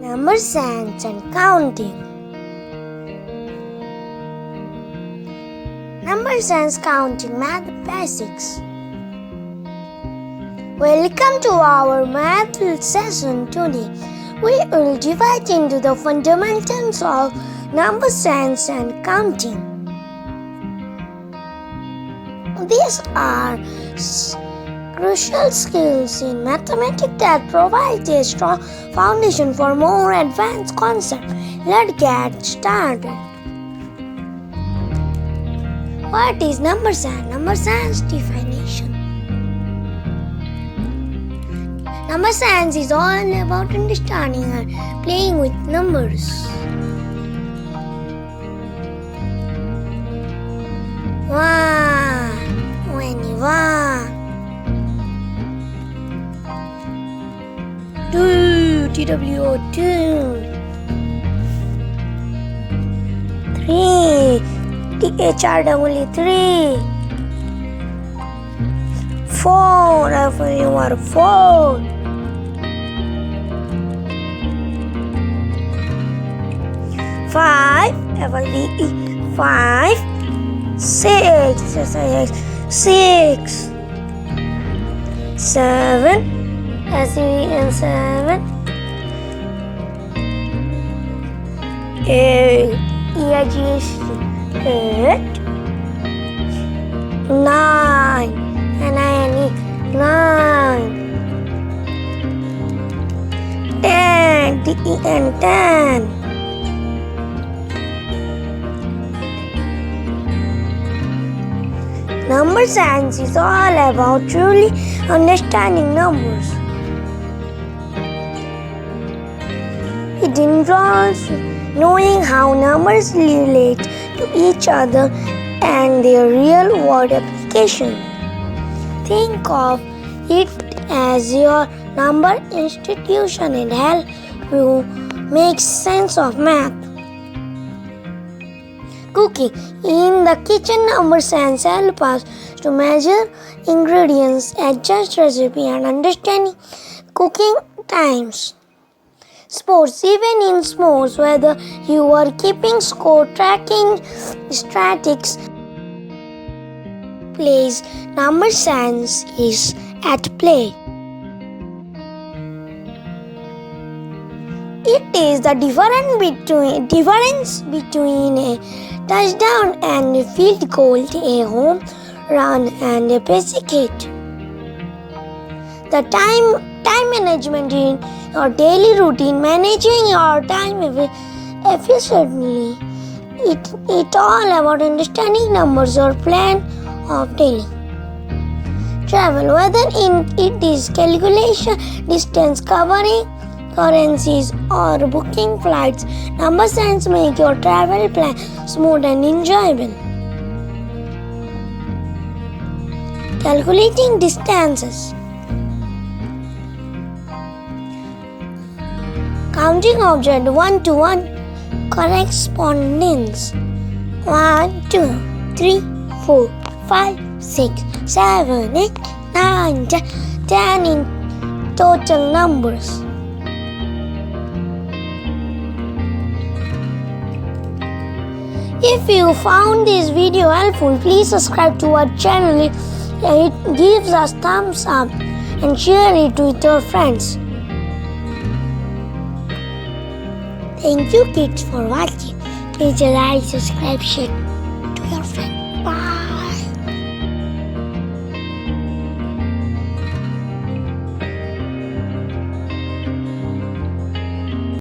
Number sense and counting. Number sense counting math basics. Welcome to our math session today. We will divide into the fundamentals of number sense and counting. These are crucial skills in mathematics that provide a strong foundation for more advanced concepts. Let's get started. What is number sense? Number sense definition. Number sense is all about understanding and playing with numbers. 21 2 TWO2 3 THREE 4 FUR 4 5 FLVE 5 6 6 7 SEVN 7 8 EIGH 8 9 NINE 9 10 DEN 10 Number science is all about truly understanding numbers. It involves knowing how numbers relate to each other and their real-world application. Think of it as your number institution and help you make sense of math. Cooking. In the kitchen, number sense help us to measure ingredients, adjust recipe and understanding cooking times. Sports. Even in sports, whether you are keeping score, tracking statistics, plays, number sense is at play. It is the difference between a touchdown and a field goal, a home run and a basic hit. The time management in your daily routine, managing your time efficiently. It all about understanding numbers or plan of daily travel, whether it is calculation, distance covering, currencies or booking flights. Number sense make your travel plan smooth and enjoyable. Calculating distances. Counting object 1 to 1 correspondence. 1, 2, 3, 4, 5, 6, 7, 8, 9, 10 in total numbers. If you found this video helpful, please subscribe to our channel. It gives us thumbs up and share it with your friends. Thank you kids for watching. Please like, subscribe, share to your friends.